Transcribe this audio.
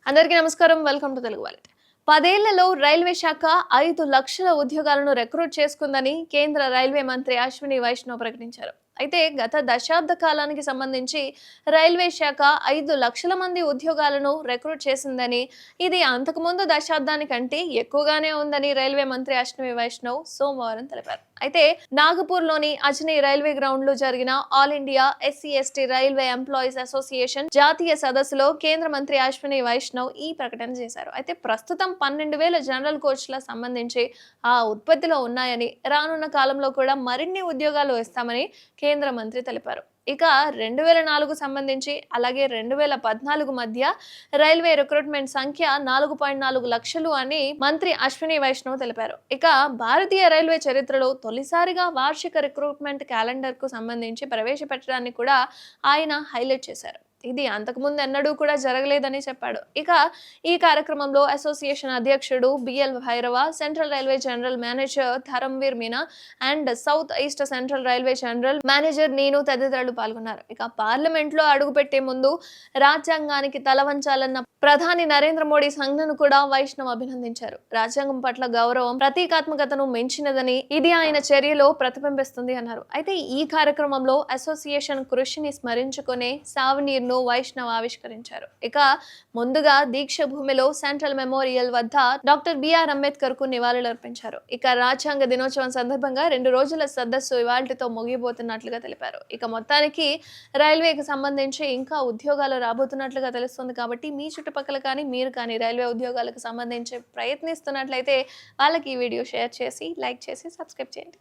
అందరికీ నమస్కారం. Welcome to Telugu wallet. 10 ఏళ్లలో రైల్వే శాఖ 5 లక్షల ఉద్యోగాలను రిక్రూట్ చేసుకుందని కేంద్ర రైల్వే మంత్రి అశ్విని వైష్ణవ్ ప్రకటించారు. అయితే గత దశాబ్ద కాలానికి సంబంధించి రైల్వే శాఖ 5 లక్షల మంది ఉద్యోగాలను రిక్రూట్ చేసిందని, ఇది అంతకుముందు దశాబ్దానికంటే ఎక్కువగానే ఉందని రైల్వే మంత్రి అశ్విని వైష్ణవ్ సోమవారం తెలిపారు. అయితే నాగపూర్లోని అజనీ రైల్వే గ్రౌండ్లో జరిగిన all India ఎస్సీ/ఎస్టీ railway employees association జాతీయ సదస్సులో కేంద్ర మంత్రి అశ్విని వైష్ణవ్ ఈ ప్రకటన చేశారు. అయితే ప్రస్తుతం 12,000 జనరల్ కోచ్ల సంబంధించి ఆ ఉత్పత్తిలో ఉన్నాయని, రానున్న కాలంలో కూడా మరిన్ని ఉద్యోగాలు ఇస్తామని కేంద్ర మంత్రి తెలిపారు. ఇక 2004 సంబంధించి అలాగే 2014 మధ్య రైల్వే రిక్రూట్మెంట్ సంఖ్య 4.4 లక్షలు అని మంత్రి అశ్విని వైష్ణవ్ తెలిపారు. ఇక భారతీయ రైల్వే చరిత్రలో తొలిసారిగా వార్షిక రిక్రూట్మెంట్ క్యాలెండర్ కు సంబంధించి ప్రవేశపెట్టడాన్ని కూడా ఆయన హైలైట్ చేశారు. ఇది అంతకుముందు ఎన్నడూ కూడా జరగలేదని చెప్పాడు. ఇక ఈ కార్యక్రమంలో అసోసియేషన్ అధ్యక్షుడు BL Bhairava, central railway general manager Dharamveer Meena and south east central railway general manager Neenu తదితరులు పాల్గొన్నారు. ఇక పార్లమెంట్ లో అడుగుపెట్టే ముందు రాజ్యాంగానికి తలవంచాలన్న ప్రధాని నరేంద్ర మోడీ సంజ్ఞను కూడా వైష్ణవ్ అభినందించారు. రాజ్యాంగం పట్ల గౌరవం ప్రతీకాత్మకతను మించినదని, ఇది ఆయన చర్యలో ప్రతిబింబిస్తుంది అన్నారు. అయితే ఈ కార్యక్రమంలో అసోసియేషన్ కృషిని స్మరించుకునే సావనీర్ ను వైష్ణవ్ ఆవిష్కరించారు. ఇక ముందుగా దీక్ష భూమిలో సెంట్రల్ మెమోరియల్ వద్ద డాక్టర్ బిఆర్ అంబేద్కర్ కు నివాళులర్పించారు. ఇక రాజ్యాంగ దినోత్సవం సందర్భంగా 2 రోజుల సదస్సు ఇవాళ్టితో ముగియబోతున్నట్లుగా తెలిపారు. ఇక మొత్తానికి రైల్వేకి సంబంధించి ఇంకా ఉద్యోగాలు రాబోతున్నట్లుగా తెలుస్తుంది. కాబట్టి మీ చుట్టుపక్కల కానీ మీరు కానీ రైల్వే ఉద్యోగాలకు సంబంధించి ప్రయత్నిస్తున్నట్లయితే వాళ్ళకి ఈ వీడియో షేర్ చేసి, లైక్ చేసి, సబ్స్క్రైబ్ చేయండి.